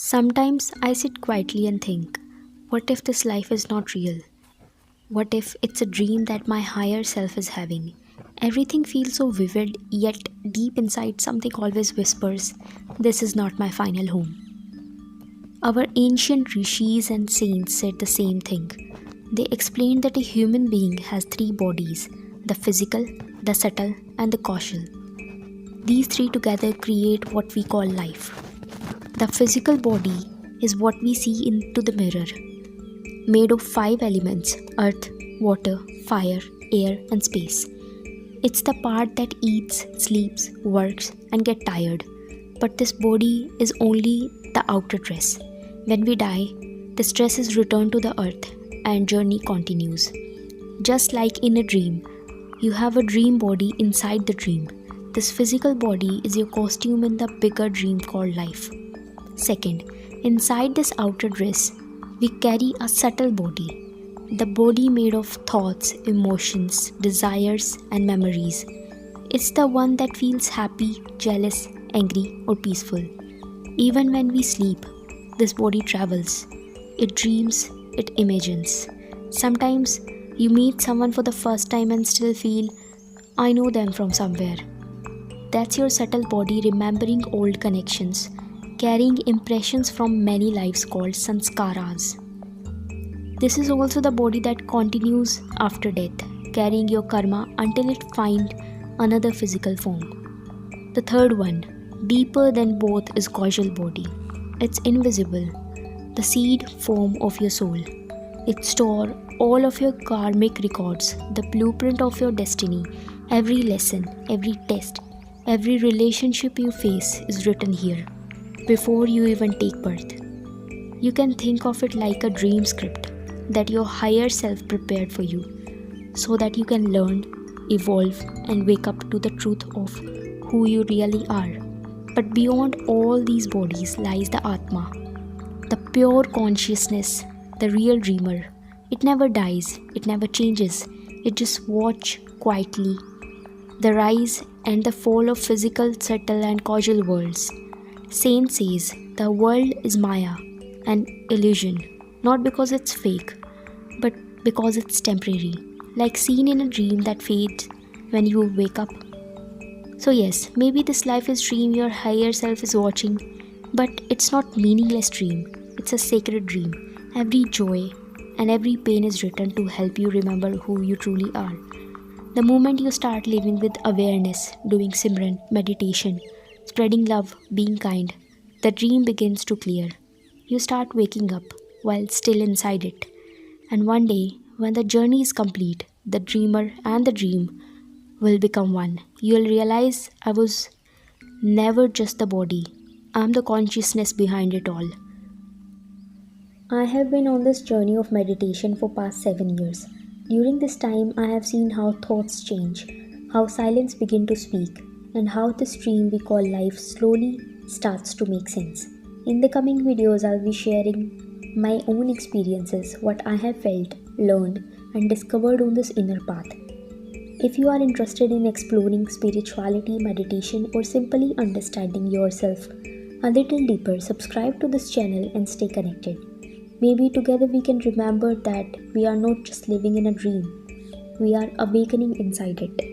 Sometimes I sit quietly and think, what if this life is not real? What if it's a dream that my higher self is having? Everything feels so vivid, yet deep inside something always whispers, this is not my final home. Our ancient rishis and saints said the same thing. They explained that a human being has three bodies: the physical, the subtle, and the causal. These three together create what we call life. The physical body is what we see into the mirror, made of five elements: earth, water, fire, air, and space. It's the part that eats, sleeps, works, and gets tired. But this body is only the outer dress. When we die, the stress is returned to the earth and journey continues. Just like in a dream, you have a dream body inside the dream. This physical body is your costume in the bigger dream called life. Second, inside this outer dress, we carry a subtle body. The body made of thoughts, emotions, desires, and memories. It's the one that feels happy, jealous, angry, or peaceful. Even when we sleep, this body travels. It dreams, it imagines. Sometimes you meet someone for the first time and still feel, I know them from somewhere. That's your subtle body remembering old connections, carrying impressions from many lives called sanskaras. This is also the body that continues after death, carrying your karma until it finds another physical form. The third one, deeper than both, is causal body. It's invisible, the seed form of your soul. It stores all of your karmic records, the blueprint of your destiny. Every lesson, every test, every relationship you face is written here, before you even take birth. You can think of it like a dream script that your higher self prepared for you, so that you can learn, evolve, and wake up to the truth of who you really are. But beyond all these bodies lies the Atma, the pure consciousness, the real dreamer. It never dies, it never changes, it just watches quietly the rise and the fall of physical, subtle, and causal worlds. Saint says the world is Maya, an illusion, not because it's fake, but because it's temporary, like seen in a dream that fades when you wake up. So yes, maybe this life is dream your higher self is watching, but it's not meaningless dream. It's a sacred dream. Every joy and every pain is written to help you remember who you truly are. The moment you start living with awareness, doing Simran, meditation, spreading love, being kind, the dream begins to clear. You start waking up while still inside it. And one day, when the journey is complete, the dreamer and the dream will become one. You'll realize I was never just the body. I'm the consciousness behind it all. I have been on this journey of meditation for past 7 years. During this time, I have seen how thoughts change, how silence begin to speak, and how the stream we call life slowly starts to make sense. In the coming videos, I'll be sharing my own experiences, what I have felt, learned, and discovered on this inner path. If you are interested in exploring spirituality, meditation, or simply understanding yourself a little deeper, subscribe to this channel and stay connected. Maybe together we can remember that we are not just living in a dream, we are awakening inside it.